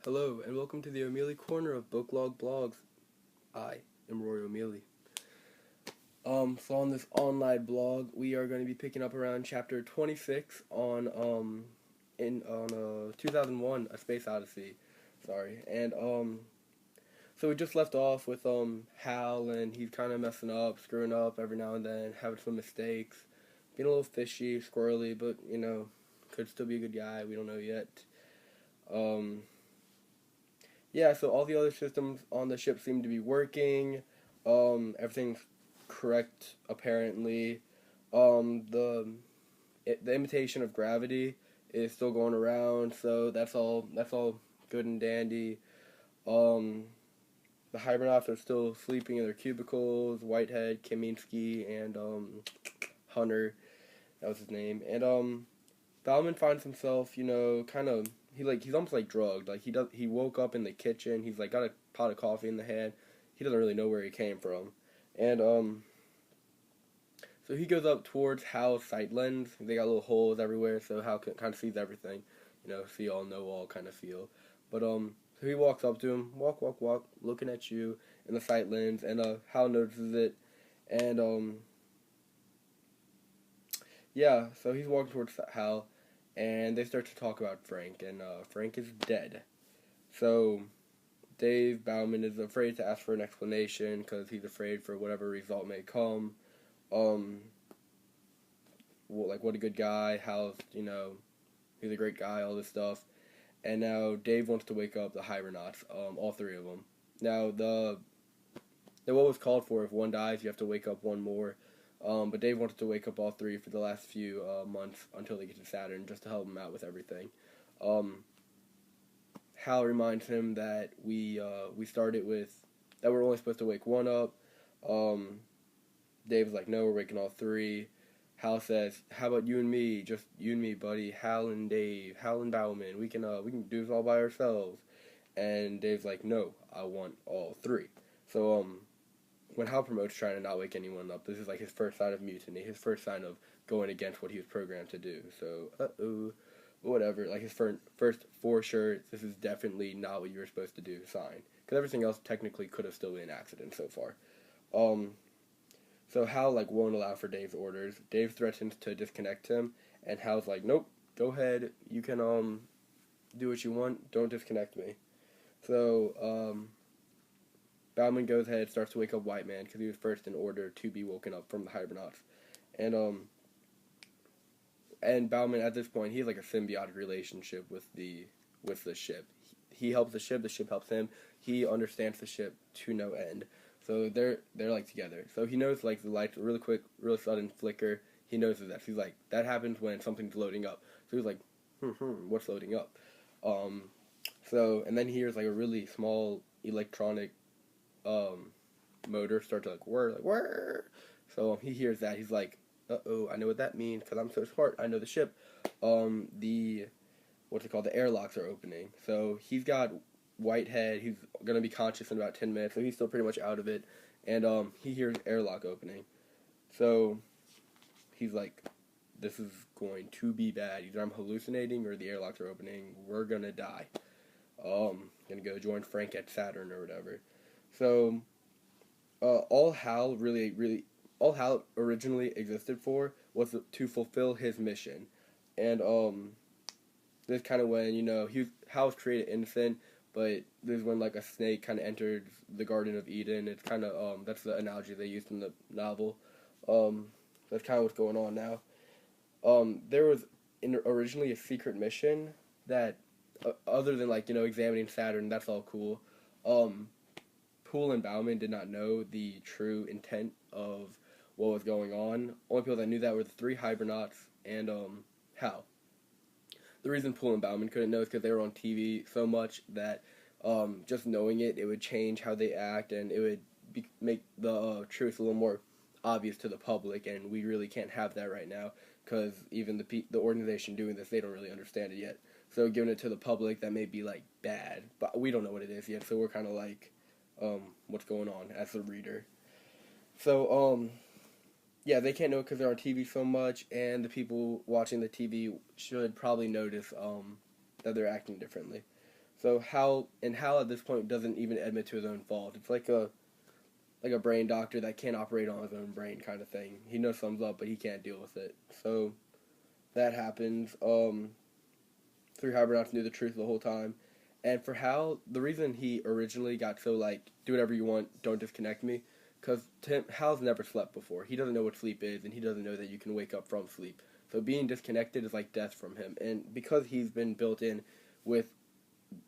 Hello, and welcome to the O'Mealy Corner of Log Blogs. I am Roy O'Mealy. So on this online blog, we are going to be picking up around chapter 26 on 2001: A Space Odyssey. Sorry, and so we just left off with Hal, and he's kind of messing up, screwing up every now and then, having some mistakes, being a little fishy, squirrely, but could still be a good guy. We don't know yet. Yeah, so all the other systems on the ship seem to be working. Everything's correct, apparently. The imitation of gravity is still going around, so that's all good and dandy. The hibernauts are still sleeping in their cubicles. Whitehead, Kaminsky, and Hunter, that was his name. And Bauman finds himself, kind of he's almost like drugged. Like he woke up in the kitchen. He's like got a pot of coffee in the hand. He doesn't really know where he came from, and so he goes up towards Hal's sight lens. They got little holes everywhere, so Hal kind of sees everything. See all, know all kind of feel. But so he walks up to him, walk, looking at you in the sight lens, and Hal notices it, and yeah, so he's walking towards Hal. And they start to talk about Frank, and Frank is dead. So Dave Bauman is afraid to ask for an explanation because he's afraid for whatever result may come. What a good guy, Hal's, he's a great guy, all this stuff. And now Dave wants to wake up the hibernauts, all three of them. Now, what was called for, if one dies, you have to wake up one more. But Dave wanted to wake up all three for the last few months until they get to Saturn, just to help him out with everything. Hal reminds him that we started with that we're only supposed to wake one up. Dave's like, no, we're waking all three. Hal says, how about you and me, just you and me, buddy, Hal and Dave, Hal and Bauman, we can do this all by ourselves. And Dave's like, no, I want all three. So when Hal promotes trying to not wake anyone up, this is like his first sign of mutiny, his first sign of going against what he was programmed to do. So, whatever. Like his first for sure, this is definitely not what you were supposed to do, sign. Because everything else technically could have still been an accident so far. So Hal won't allow for Dave's orders. Dave threatens to disconnect him, and Hal's like, nope, go ahead, you can do what you want, don't disconnect me. So Bauman goes ahead, starts to wake up White Man because he was first in order to be woken up from the hibernauts, and Bauman at this point, he has like a symbiotic relationship with the ship. He helps the ship helps him. He understands the ship to no end. So they're like together. So he knows the lights really quick, really sudden flicker. He knows that. He's like, that happens when something's loading up. So he's like, what's loading up? So and then he hears a really small electronic motor start to whir. So he hears that. He's like, uh-oh, I know what that means because I'm so smart. I know the ship. The airlocks are opening. So he's got Whitehead. He's going to be conscious in about 10 minutes, so he's still pretty much out of it. And he hears airlock opening. So he's like, this is going to be bad. Either I'm hallucinating or the airlocks are opening. We're going to die. Going to go join Frank at Saturn or whatever. So all Hal originally existed for was to fulfill his mission. And this kind of when, Hal was created innocent, but this is when a snake kind of entered the Garden of Eden. It's kind of that's the analogy they used in the novel. That's kind of what's going on now. There was originally a secret mission that other than examining Saturn, that's all cool. Poole and Bauman did not know the true intent of what was going on. Only people that knew that were the three hibernauts and Hal. The reason Poole and Bauman couldn't know is because they were on TV so much that just knowing it would change how they act, and it would make the truth a little more obvious to the public, and we really can't have that right now because even the organization doing this, they don't really understand it yet. So giving it to the public, that may be bad, but we don't know what it is yet, so we're kind of what's going on as a reader. So yeah, they can't know it because they're on TV so much, and the people watching the TV should probably notice that they're acting differently. So Hal at this point doesn't even admit to his own fault. It's like a brain doctor that can't operate on his own brain kind of thing. He knows something's up, but he can't deal with it. So that happens. Three Hybernauts knew the truth the whole time. And for Hal, the reason he originally got so, like, do whatever you want, don't disconnect me, because Hal's never slept before. He doesn't know what sleep is, and he doesn't know that you can wake up from sleep. So being disconnected is like death from him. And because he's been built in with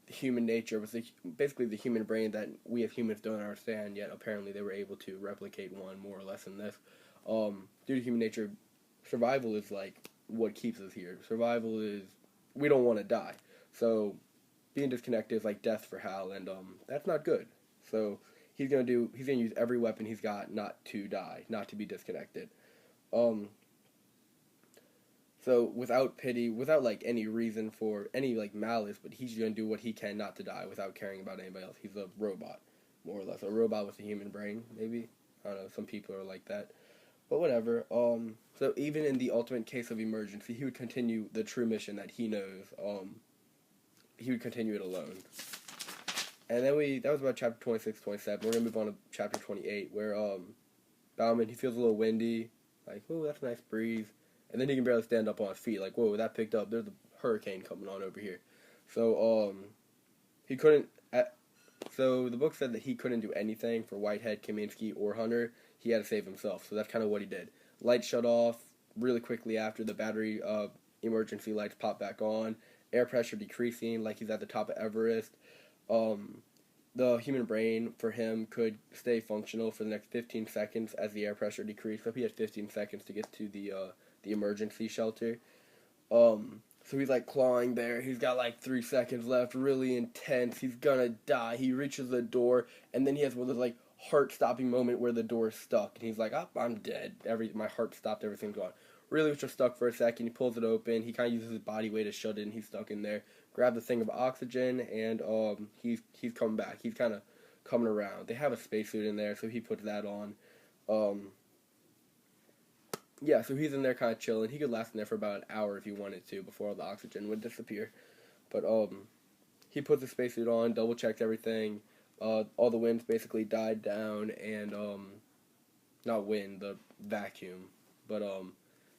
human nature, with basically the human brain that we as humans don't understand, yet apparently they were able to replicate one more or less in this. Due to human nature, survival is, like, what keeps us here. Survival is, we don't want to die. So being disconnected is like death for Hal, and that's not good. So he's gonna use every weapon he's got not to die, not to be disconnected. So without pity, without like any reason for any like malice, but he's gonna do what he can not to die without caring about anybody else. He's a robot, more or less, a robot with a human brain. Maybe, I don't know. Some people are like that, but whatever. So even in the ultimate case of emergency, he would continue the true mission that he knows. He would continue it alone. And then that was about chapter 26, 27. We're going to move on to chapter 28, where Bauman, he feels a little windy, like, oh, that's a nice breeze. And then he can barely stand up on his feet, like, whoa, that picked up, there's a hurricane coming on over here. So, he couldn't, so the book said that he couldn't do anything for Whitehead, Kaminsky, or Hunter. He had to save himself, so that's kind of what he did. Lights shut off really quickly after the battery emergency lights pop back on. Air pressure decreasing like he's at the top of Everest. The human brain for him could stay functional for the next 15 seconds as the air pressure decreased. So he had 15 seconds to get to the emergency shelter. So he's like clawing there. He's got like 3 seconds left, really intense. He's gonna die. He reaches the door, and then he has one of those like heart-stopping moment where the door is stuck, and he's like, "Oh, I'm dead. My heart stopped. Everything's gone." Really was just stuck for a second. He pulls it open. He kind of uses his body weight to shut it in. He's stuck in there. Grab the thing of oxygen, and he's coming back. He's kind of coming around. They have a spacesuit in there, so he puts that on. Yeah, so he's in there kind of chilling. He could last in there for about an hour if he wanted to before all the oxygen would disappear. But he puts the spacesuit on, double checks everything. All the winds basically died down, and not wind, the vacuum, but it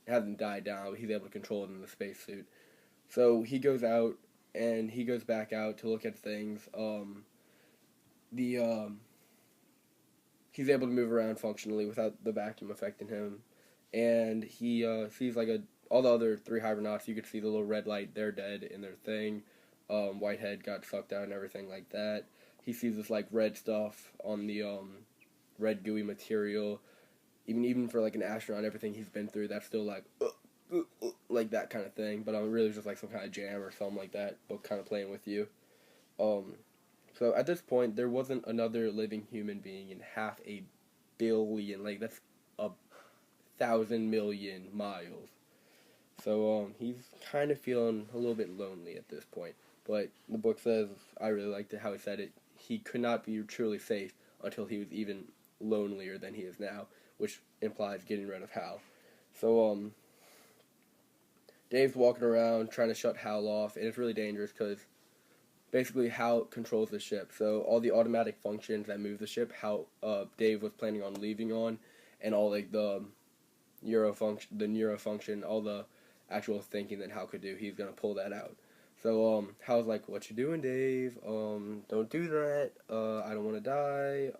hasn't died down. But he's able to control it in the spacesuit. So he goes out, and he goes back out to look at things. He's able to move around functionally without the vacuum affecting him. And he sees like all the other three Hybernauts. You could see the little red light. They're dead in their thing. Whitehead got sucked out and everything like that. He sees this like red stuff on the red gooey material. Even for like an astronaut, everything he's been through, that's still like that kind of thing. But really it's just like some kind of jam or something like that, but kind of playing with you. So at this point, there wasn't another living human being in 500 million. Like that's 1,000 million miles. So he's kind of feeling a little bit lonely at this point. But the book says, I really liked it how he said it, he could not be truly safe until he was even lonelier than he is now, which implies getting rid of Hal. So Dave's walking around trying to shut Hal off, and it's really dangerous because basically Hal controls the ship. So all the automatic functions that move the ship, Dave was planning on leaving on, and all like the neurofunction, all the actual thinking that Hal could do, he's gonna pull that out. So Hal's like, "What you doing, Dave? Don't do that. I don't want to die.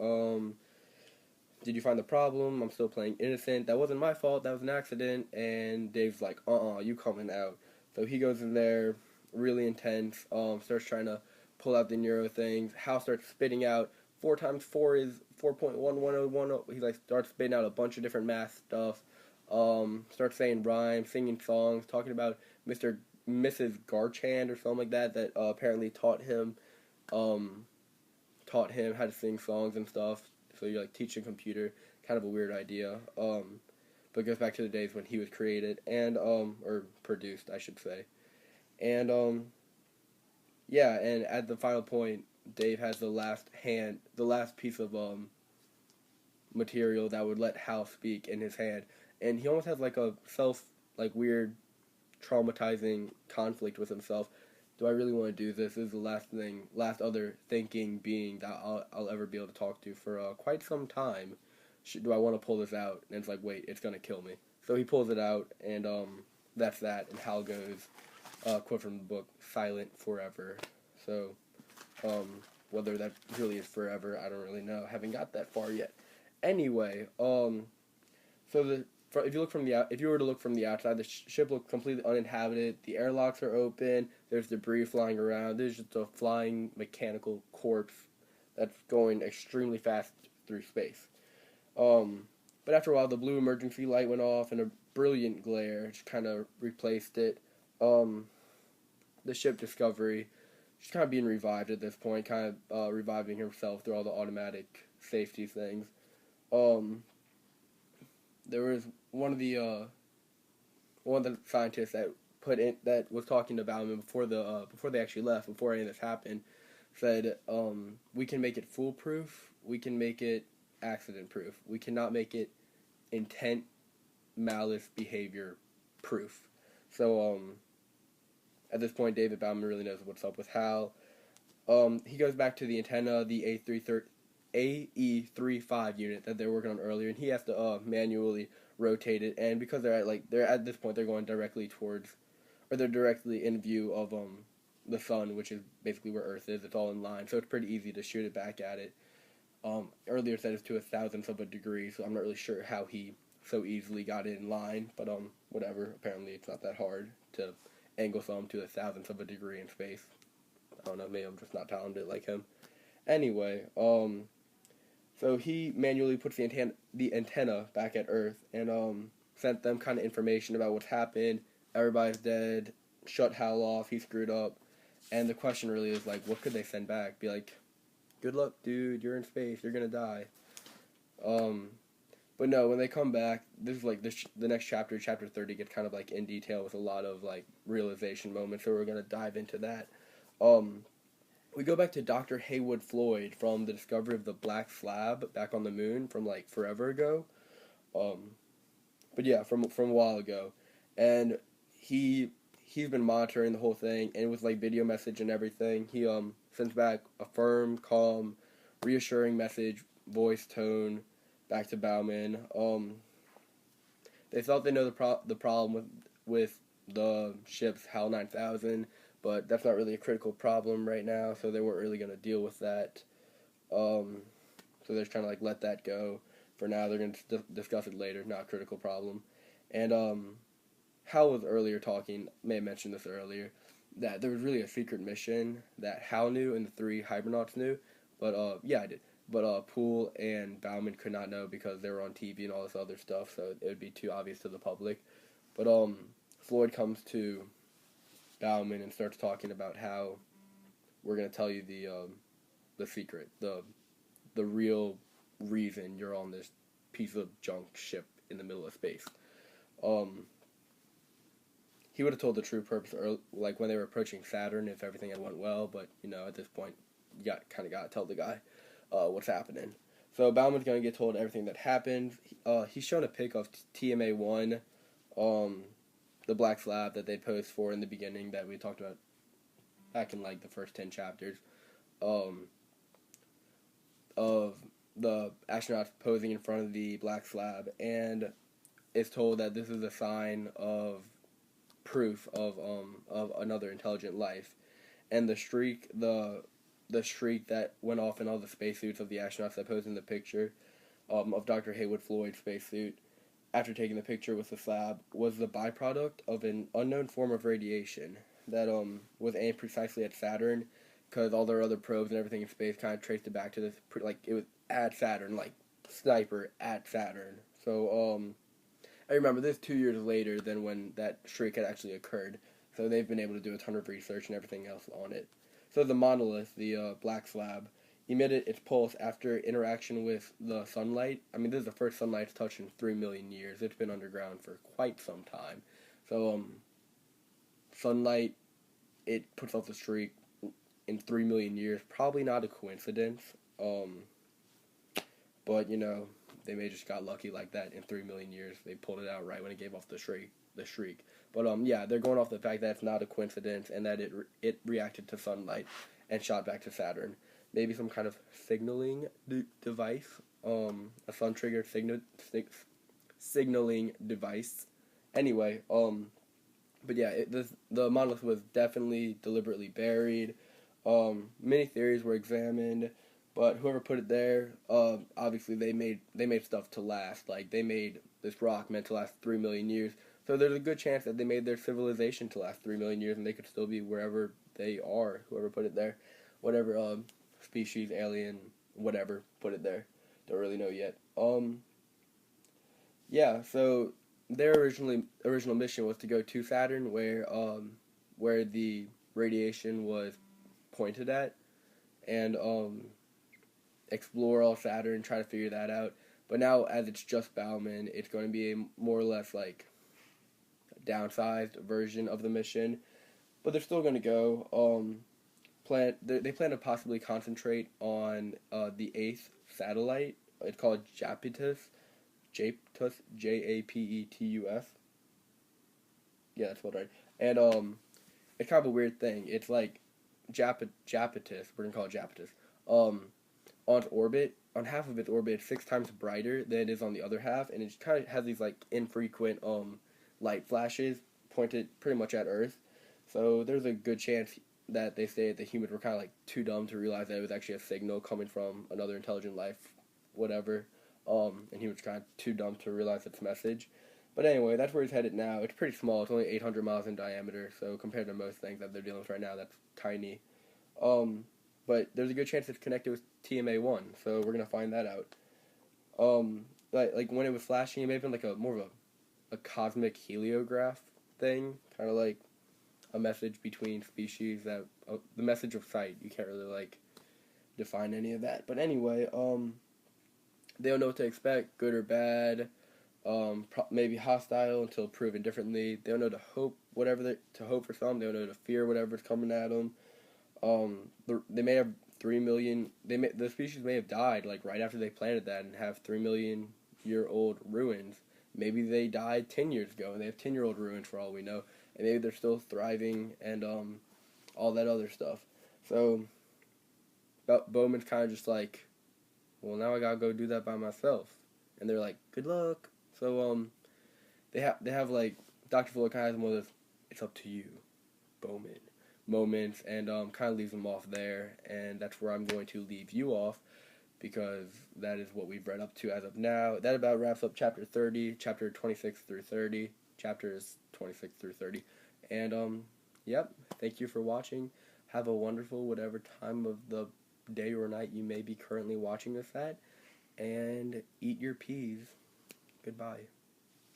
Did you find the problem? I'm still playing innocent. That wasn't my fault. That was an accident." And Dave's like, you coming out. So he goes in there, really intense, starts trying to pull out the neuro things. Hal starts spitting out 4 times 4 is 4.1101. He like starts spitting out a bunch of different math stuff. Starts saying rhymes, singing songs, talking about Mrs. Garchand or something like that apparently taught him how to sing songs and stuff. So you like teach a computer, kind of a weird idea. But it goes back to the days when he was created and or produced, I should say. And yeah, and at the final point, Dave has the last piece of material that would let Hal speak in his hand, and he almost has like a weird traumatizing conflict with himself. do I really want to do this? This is the last other thinking being that I'll ever be able to talk to for quite some time. Do I want to pull this out? And it's like, wait, it's gonna kill me. So he pulls it out, and that's that. And Hal goes, quote from the book, "Silent forever." So, whether that really is forever, I don't really know. Haven't got that far yet. Anyway, so if you were to look from the outside, the ship looks completely uninhabited. The airlocks are open. There's debris flying around. There's just a flying mechanical corpse that's going extremely fast through space. But after a while, the blue emergency light went off, and a brilliant glare just kind of replaced it. The ship Discovery, she's kind of being revived at this point, kind of reviving herself through all the automatic safety things. There was one of the scientists that was talking about him before they actually left, before any of this happened, said, we can make it foolproof, we can make it accident proof, we cannot make it intent, malice, behavior proof. So at this point, David Bauman really knows what's up with Hal. He goes back to the antenna, the AE35 unit that they were working on earlier, and he has to manually rotate it. And because they're at this point, they're going directly towards, or they're directly in view of the sun, which is basically where Earth is. It's all in line, so it's pretty easy to shoot it back at it. Earlier said it's to a thousandth of a degree, so I'm not really sure how he so easily got it in line, but whatever. Apparently, it's not that hard to angle something to a thousandth of a degree in space. I don't know, maybe I'm just not talented like him. Anyway, so he manually puts the antenna back at Earth, and sent them kind of information about what's happened. Everybody's dead. Shut Hal off. He screwed up. And the question really is, like, what could they send back? Be like, good luck, dude. You're in space. You're gonna die. But no, when they come back, this is like the next chapter, chapter 30, gets kind of like in detail with a lot of like realization moments. So we're gonna dive into that. We go back to Dr. Haywood Floyd from the discovery of the black slab back on the moon from like forever ago. But yeah, from a while ago, and he's been monitoring the whole thing, and with like video message and everything, he sends back a firm, calm, reassuring message, voice tone, back to Bauman. They thought they know the problem with the ship's HAL 9000, but that's not really a critical problem right now, so they weren't really going to deal with that. So they're just trying to like let that go for now. They're going to discuss it later, not a critical problem. And Hal was earlier talking, may have mentioned this earlier, that there was really a secret mission that Hal knew and the three hibernauts knew, but yeah, I did. But Poole and Bauman could not know because they were on TV and all this other stuff, so it would be too obvious to the public. But Floyd comes to Bauman and starts talking about how we're going to tell you the secret, the real reason you're on this piece of junk ship in the middle of space. He would have told the true purpose, like when they were approaching Saturn, if everything had went well. But at this point, you got to tell the guy what's happening. So Bauman's gonna get told everything that happened. He's shown a pic of TMA-1, the black slab that they posed for in the beginning that we talked about back in like the first 10 chapters, of the astronauts posing in front of the black slab, and it's told that this is a sign of proof of another intelligent life, and the streak that went off in all the spacesuits of the astronauts that posed in the picture of Dr. Haywood Floyd's spacesuit after taking the picture with the slab was the byproduct of an unknown form of radiation that was aimed precisely at Saturn, because all their other probes and everything in space kind of traced it back to this, like it was at Saturn, like sniper at Saturn. So I remember this 2 years later than when that streak had actually occurred. So they've been able to do a ton of research and everything else on it. So the monolith, the black slab, emitted its pulse after interaction with the sunlight. I mean, this is the first sunlight it's touched in 3 million years. It's been underground for quite some time. So sunlight, it puts off the streak in 3 million years. Probably not a coincidence. But they may just got lucky like that in 3 million years. They pulled it out right when it gave off the shriek. But yeah, they're going off the fact that it's not a coincidence and that it reacted to sunlight and shot back to Saturn. Maybe some kind of signaling device, a sun triggered signaling device. Anyway, but yeah, the monolith was definitely deliberately buried. Many theories were examined, but whoever put it there, obviously they made stuff to last. Like they made this rock meant to last 3 million years. So there's a good chance that they made their civilization to last 3 million years, and they could still be wherever they are. Whoever put it there, whatever species, alien, whatever put it there, don't really know yet. Yeah. So their original mission was to go to Saturn, where the radiation was pointed at, and explore all Saturn, try to figure that out. But now, as it's just Bauman, it's going to be a more or less like downsized version of the mission. But they're still going to go. They plan to possibly concentrate on the eighth satellite. It's called Japetus. Japetus, Japetus. Yeah, that's spelled right. And it's kind of a weird thing. It's like Japetus. We're gonna call it Japetus. On its orbit, on half of its orbit, it's 6 times brighter than it is on the other half, and it kind of has these like infrequent light flashes pointed pretty much at Earth. So there's a good chance that they say the humans were kind of like too dumb to realize that it was actually a signal coming from another intelligent life, whatever. And he was kind of too dumb to realize its message. But anyway, that's where he's headed now. It's pretty small. It's only 800 miles in diameter, so compared to most things that they're dealing with right now, that's tiny. But there's a good chance it's connected with TMA1, so we're gonna find that out. Like when it was flashing, it may have been like more of a cosmic heliograph thing, kind of like a message between species that the message of sight. You can't really like define any of that. But anyway, they don't know what to expect, good or bad. Maybe hostile until proven differently. They don't know to hope to hope for some. They don't know to fear whatever's coming at them. They may have 3 million. The species may have died like right after they planted that and have 3 million-year-old ruins. Maybe they died 10 years ago and they have 10-year-old ruins for all we know. And maybe they're still thriving and all that other stuff. So Bowman's kind of just like, well, now I gotta go do that by myself. And they're like, good luck. So they have like Dr. Fuller kind of has one of those, it's up to you, Bowman moments, and kind of leaves them off there, and that's where I'm going to leave you off, because that is what we've read up to as of now. That about wraps up chapter 30, chapter 26 through 30, chapters 26 through 30, and yep, thank you for watching. Have a wonderful whatever time of the day or night you may be currently watching this at, and eat your peas. Goodbye.